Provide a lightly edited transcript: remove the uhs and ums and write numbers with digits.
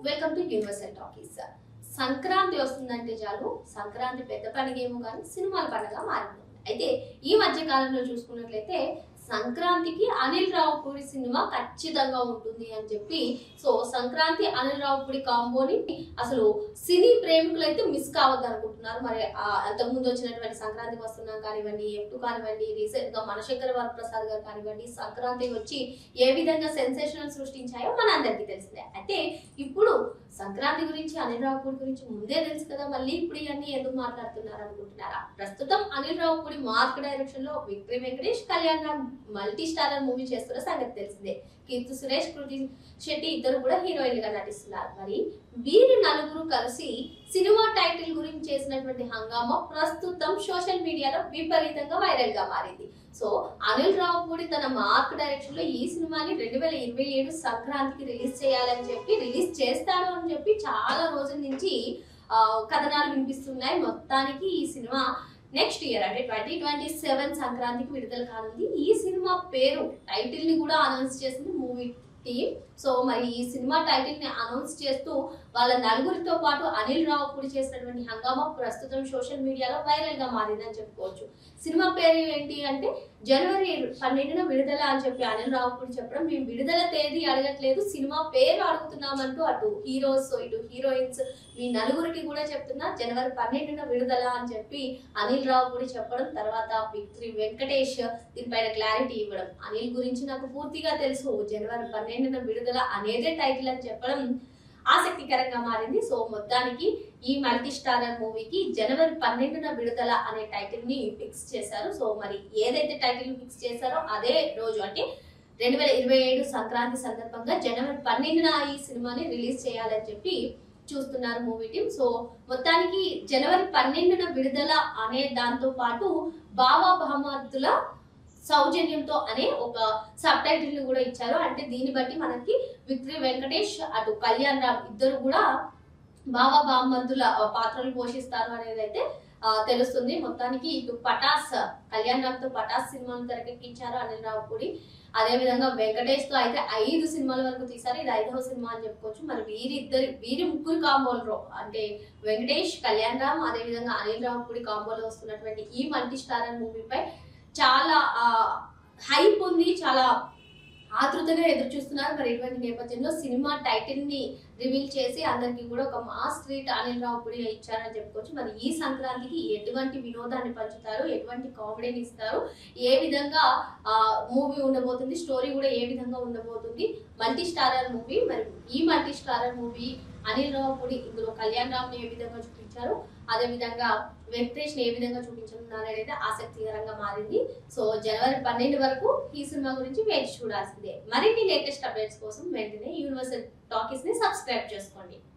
Welcome to universal talkies. Sankranti వస్తుందంటే చాలు సంక్రాంతి పెద్ద పండుగ ఏమో కానీ సినిమాల పండుగ మారిపోతుంది. అయితే ఈ మధ్య కాలంలో చూసుకున్నట్లయితే సంక్రాంతికి అనిల్ రావుపూడి సినిమా ఖచ్చితంగా ఉంటుంది అని చెప్పి సంక్రాంతి అనిల్ రావుపూడి కాంబోని అసలు సినీ ప్రేమికులు అయితే మిస్ కావద్దు అనుకుంటున్నారు. మరి అంతకుముందు వచ్చినటువంటి సంక్రాంతికి వస్తున్నాం కానివ్వండి, ఎప్పుడు కానివ్వండి, రీసెంట్ గా మనశంకర వరప్రసాద్ గారు కానివ్వండి, సంక్రాంతి వచ్చి ఏ విధంగా సెన్సేషన్ సృష్టించాయో మన అందరికీ తెలిసిందే. అయితే ఇప్పుడు సంక్రాంతి గురించి అనిల్ రావుపూడి గురించి ముందే తెలుసు కదా, మళ్ళీ ఇప్పుడు ఇవన్నీ ఎందుకు మాట్లాడుతున్నారు అనుకుంటున్నారా? ప్రస్తుతం అనిల్ రావుపూడి మార్క్ డైరెక్షన్ లో victory Venkatesh, Kalyan Ram multi starrer movie చేస్తున్న సంగతి తెలిసిందే. కీర్తి సురేష్, కృతి శెట్టి ఇద్దరు కూడా హీరోయిన్ గా నటిస్తున్నారు. మరి వీరి నలుగురు కలిసి సినిమా టైటిల్ గురించి చేసినటువంటి హంగామా ప్రస్తుతం సోషల్ మీడియాలో విపరీతంగా వైరల్ గా మారింది. అనిల్ రావుపూడి తన మార్క్ డైరెక్షన్ లో ఈ సినిమాని 2027 సంక్రాంతికి రిలీజ్ చేయాలని చెప్పి రిలీజ్ చేస్తాడు అని చెప్పి చాలా రోజుల నుంచి కథనాలు వినిపిస్తున్నాయి. మొత్తానికి ఈ సినిమా నెక్స్ట్ ఇయర్ అంటే 2027 సంక్రాంతికి విడుదల కానుంది. ఈ సినిమా పేరు టైటిల్ ని కూడా అనౌన్స్ చేసింది మూవీ టీమ్. మరి ఈ సినిమా టైటిల్ ని అనౌన్స్ చేస్తూ వాళ్ళ నలుగురితో పాటు అనిల్ రావుపూడి చేసినటువంటి హంగామా ప్రస్తుతం సోషల్ మీడియాలో వైరల్ గా మారిందని చెప్పుకోవచ్చు. సినిమా పేరు ఏంటి అంటే జనవరి 12న విడుదల అని చెప్పి అనిల్ రావుపూడి చెప్పడం, మేము విడుదల తేదీ అడగట్లేదు, సినిమా పేరు అడుగుతున్నామంటూ అటు హీరోస్ ఇటు హీరోయిన్స్ మీ నలుగురికి కూడా చెప్తున్నా జనవరి 12న విడుదల అని చెప్పి అనిల్ రావుపూడి చెప్పడం, తర్వాత విక్టరీ వెంకటేష్ దీనిపైన క్లారిటీ ఇవ్వడం. అనిల్ గురించి నాకు పూర్తిగా తెలుసు, జనవరి 12న విడుదల అనేదే టైటిల్ అని చెప్పడం ఆసక్తికరంగా మారింది. మొత్తానికి ఈ మల్టీ స్టారర్ మూవీకి జనవరి 12న విడుదల అనే టైటిల్ ని ఫిక్స్ చేశారు. మరి ఏదైతే టైటిల్ ఫిక్స్ చేశారో అదే రోజు అంటే 2027 సంక్రాంతి సందర్భంగా జనవరి 12న ఈ సినిమాని రిలీజ్ చేయాలని చెప్పి చూస్తున్నారు మూవీ టీమ్. మొత్తానికి జనవరి 12న విడుదల అనే దాంతో పాటు బావా బహమద్దుల సౌజన్యంతో అనే ఒక సబ్ టైటిల్ ని కూడా ఇచ్చారు. అంటే దీన్ని బట్టి మనకి విక్టరీ వెంకటేష్ అటు కళ్యాణ్ రామ్ ఇద్దరు కూడా బావా బామ్మద్దుల పాత్రలు పోషిస్తారు అనేది అయితే తెలుస్తుంది. మొత్తానికి ఇటు పటాస్ కళ్యాణ్ రామ్ తో పటాస్ సినిమాను తెరకెక్కించారు అనిల్ రావుపూడి. అదే విధంగా వెంకటేష్ తో అయితే 5 సినిమాల వరకు తీశారు, ఇది 5వ సినిమా అని చెప్పుకోవచ్చు. మరి వీరి ముగ్గురు కాంబోలో అంటే వెంకటేష్, కళ్యాణ్ రామ్ అదే విధంగా అనిల్ రావుపూడి కాంబోలో వస్తున్నటువంటి ఈ మల్టీ స్టారర్ మూవీపై చాలా హైప్ ఉంది, చాలా ఆతృతగా ఎదురు చూస్తున్నారు. మరి ఇటువంటి నేపథ్యంలో సినిమా టైటిల్ ని రివీల్ చేసి అందరికి కూడా ఒక మాస్ ట్రీట్ అనిల్ రావుపూడి ఇచ్చారని చెప్పుకోవచ్చు. మరి ఈ సంక్రాంతికి ఎటువంటి వినోదాన్ని పంచుతారు, ఎటువంటి కామెడీని ఇస్తారు, ఏ విధంగా మూవీ ఉండబోతుంది, స్టోరీ కూడా ఏ విధంగా ఉండబోతుంది, మల్టీ స్టారర్ మూవీ. మరి ఈ multi starrer movie Anil Ravipudi ఇందులో కళ్యాణ్ రామ్ ని ఏ విధంగా చూపించారు, అదే విధంగా వెంకటేష్ ని ఏ విధంగా చూపించనున్నారు అనేది ఆసక్తికరంగా మారింది. జనవరి 12 వరకు ఈ సినిమా గురించి వేచి చూడాల్సిందే. మరిన్ని లేటెస్ట్ అప్డేట్స్ కోసం వెంటనే యూనివర్సల్ టాకీస్ ని సబ్స్క్రైబ్ చేసుకోండి.